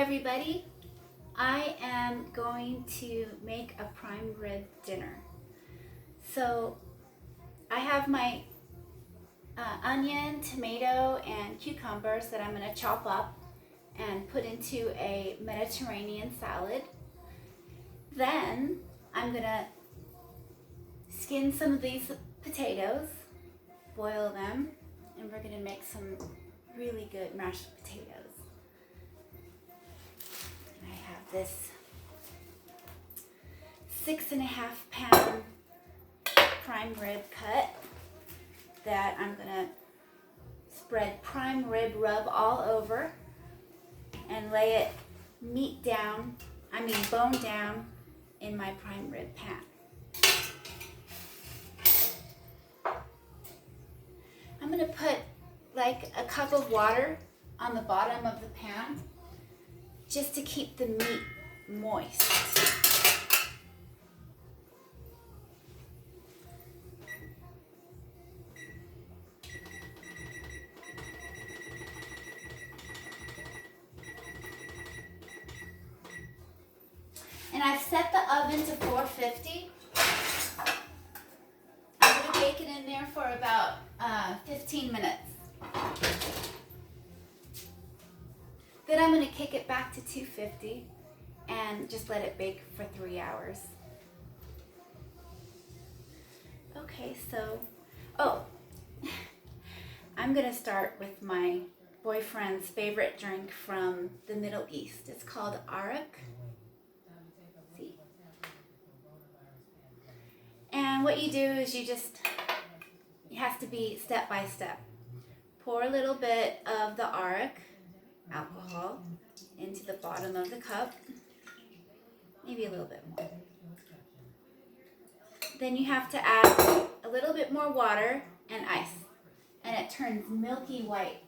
everybody. I am going to make a prime rib dinner. So I have my onion, tomato, and cucumbers that I'm going to chop up and put into a Mediterranean salad. Then I'm going to skin some of these potatoes, boil them, and we're going to make some really good mashed potatoes. I have this 6.5 pound prime rib cut that I'm gonna spread prime rib rub all over and lay it bone down in my prime rib pan. I'm gonna put like a cup of water on the bottom of the pan just to keep the meat moist. And I've set the oven to 450. I'm going to bake it in there for about 15 minutes. Then I'm going to kick it back to 250 and just let it bake for 3 hours. Okay, so, I'm going to start with my boyfriend's favorite drink from the Middle East. It's called arak. See? And what you do is it has to be step by step. Pour a little bit of the arak, alcohol, into the bottom of the cup. Maybe a little bit more. Then you have to add a little bit more water and ice. And it turns milky white.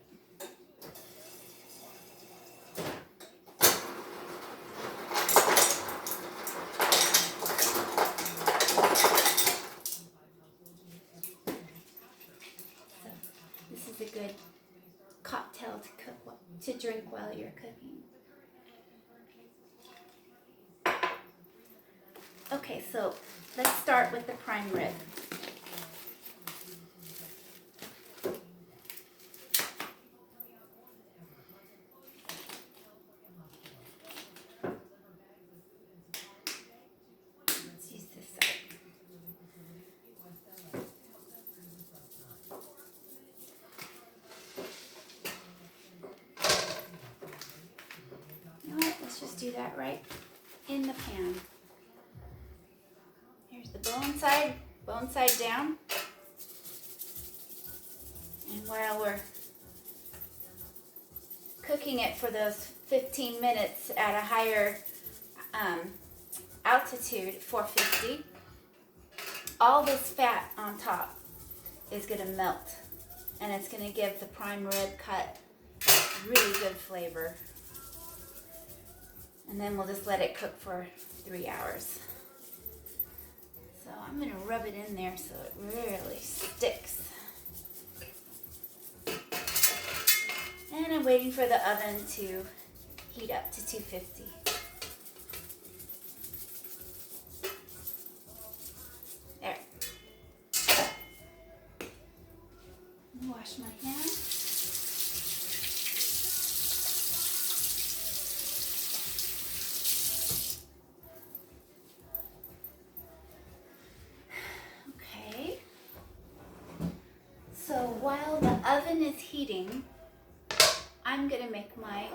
So this is a good cocktail to drink while you're cooking. Okay, so let's start with the prime rib. Let's use this side. You know what? Let's just do that right in the pan. Here's the bone side down. And while we're cooking it for those 15 minutes at a higher altitude, 450, all this fat on top is going to melt. And it's going to give the prime rib cut really good flavor. And then we'll just let it cook for 3 hours. So I'm going to rub it in there so it really sticks. And I'm waiting for the oven to heat up to 250. There. Wash my hands. So while the oven is heating, I'm going to make my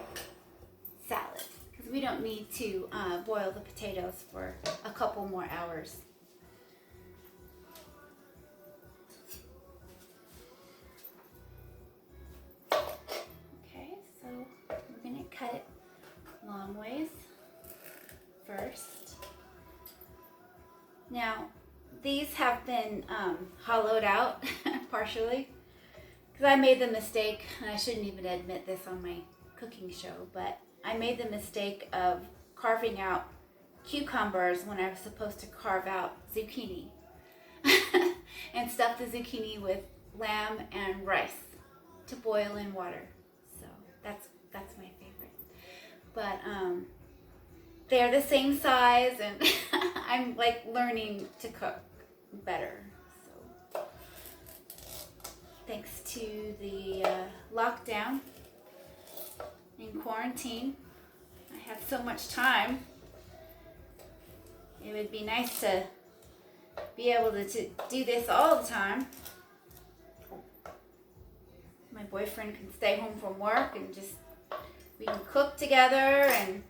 salad because we don't need to boil the potatoes for a couple more hours. Okay, so we're going to cut it long ways first. Now, these have been hollowed out partially because I made the mistake, and I shouldn't even admit this on my cooking show, but I made the mistake of carving out cucumbers when I was supposed to carve out zucchini and stuff the zucchini with lamb and rice to boil in water. So that's my favorite. but they're the same size, and I'm like learning to cook better. So thanks to the lockdown and quarantine, I have so much time. It would be nice to be able to do this all the time. My boyfriend can stay home from work and just we can cook together and